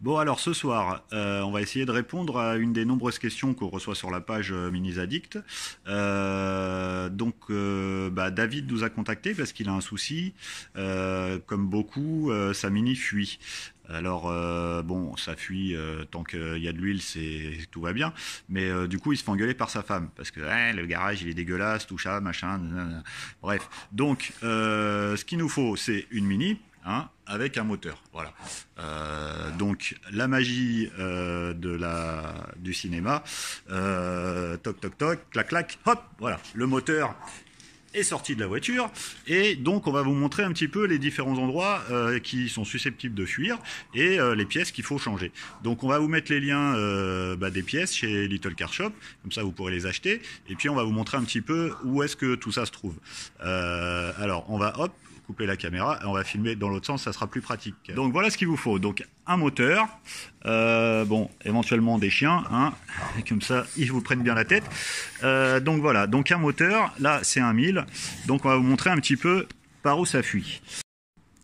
Bon, alors ce soir, on va essayer de répondre à une des nombreuses questions qu'on reçoit sur la page Minis Addict. David nous a contacté parce qu'il a un souci. Comme beaucoup, sa Mini fuit. Alors bon, ça fuit tant qu'il y a de l'huile, tout va bien. Mais du coup, il se fait engueuler par sa femme parce que le garage il est dégueulasse, tout ça, machin. Nanana. Bref, donc ce qu'il nous faut, c'est une Mini. Hein, avec un moteur, voilà. Donc la magie du cinéma, toc toc toc, clac clac, hop, voilà, le moteur est sorti de la voiture et donc on va vous montrer un petit peu les différents endroits qui sont susceptibles de fuir et les pièces qu'il faut changer. Donc on va vous mettre les liens des pièces chez Little Car Shop, comme ça vous pourrez les acheter et puis on va vous montrer un petit peu où est-ce que tout ça se trouve. Alors on va couper la caméra et on va filmer dans l'autre sens, ça sera plus pratique. Donc voilà ce qu'il vous faut, donc un moteur, bon éventuellement des chiens, hein, comme ça ils vous prennent bien la tête. Donc voilà, donc un moteur, là c'est un 1000, donc on va vous montrer un petit peu par où ça fuit.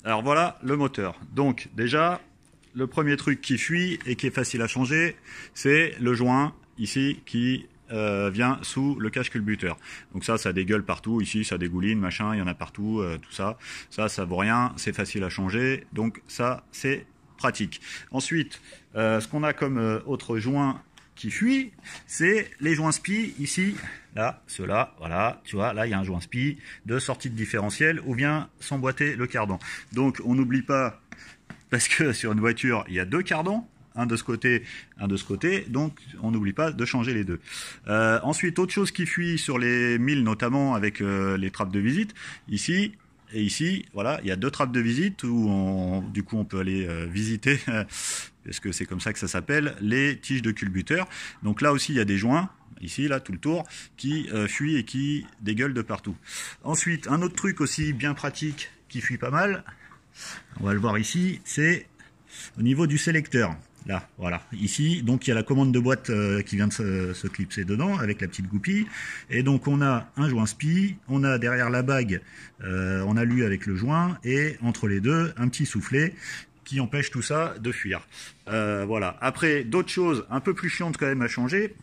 Alors voilà le moteur, donc déjà le premier truc qui fuit et qui est facile à changer, c'est le joint ici qui vient sous le cache culbuteur. Donc ça dégueule partout, ici ça dégouline, machin, il y en a partout, tout ça. Ça vaut rien, c'est facile à changer, donc ça c'est pratique. Ensuite, ce qu'on a comme autre joint qui fuit, c'est les joints SPI, ici, là, ceux-là, voilà, tu vois, là il y a un joint SPI de sortie de différentiel où vient s'emboîter le cardan. Donc on n'oublie pas, parce que sur une voiture, il y a deux cardans, un de ce côté, un de ce côté, donc on n'oublie pas de changer les deux. Ensuite, autre chose qui fuit sur les 1000, notamment avec les trappes de visite, ici et ici, voilà, il y a deux trappes de visite où du coup on peut aller visiter, parce que c'est comme ça que ça s'appelle, les tiges de culbuteur. Donc là aussi il y a des joints, ici, là, tout le tour, qui fuient et qui dégueulent de partout. Ensuite, un autre truc aussi bien pratique qui fuit pas mal, on va le voir ici, c'est au niveau du sélecteur. Là, voilà, ici, donc il y a la commande de boîte qui vient de se clipser dedans avec la petite goupille. Et donc on a un joint SPI, on a derrière la bague, on a lui avec le joint, et entre les deux, un petit soufflet qui empêche tout ça de fuir. Voilà. Après, d'autres choses un peu plus chiantes quand même à changer,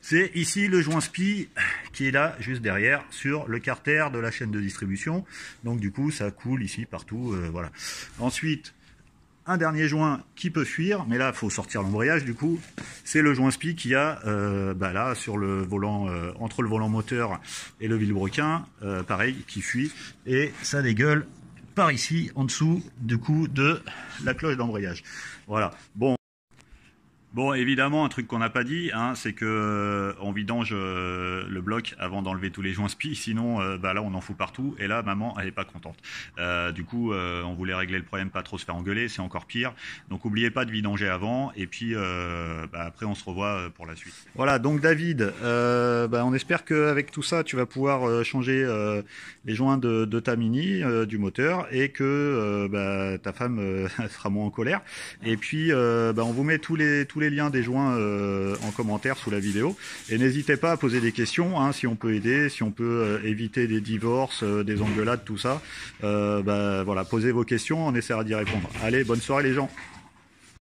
c'est ici le joint SPI qui est là, juste derrière, sur le carter de la chaîne de distribution. Donc du coup, ça coule ici, partout, voilà. Ensuite, un dernier joint qui peut fuir, mais là il faut sortir l'embrayage du coup, c'est le joint SPI qu'il y a là sur le volant, entre le volant moteur et le vilebrequin, pareil, qui fuit, et ça dégueule par ici, en dessous du coup de la cloche d'embrayage. Voilà, Bon, évidemment, un truc qu'on n'a pas dit, hein, c'est que on vidange le bloc avant d'enlever tous les joints SPI, sinon là on en fout partout, et là maman elle est pas contente. Du coup on voulait régler le problème, pas trop se faire engueuler, c'est encore pire. Donc n'oubliez pas de vidanger avant, et puis après on se revoit pour la suite. Voilà, donc David, on espère qu'avec tout ça tu vas pouvoir changer les joints de ta Mini, du moteur, et que ta femme sera moins en colère. Et puis on vous met tous les liens des joints en commentaire sous la vidéo, et n'hésitez pas à poser des questions, hein, si on peut aider, si on peut éviter des divorces, des engueulades, tout ça. Voilà, posez vos questions, on essaiera d'y répondre. Allez, bonne soirée les gens.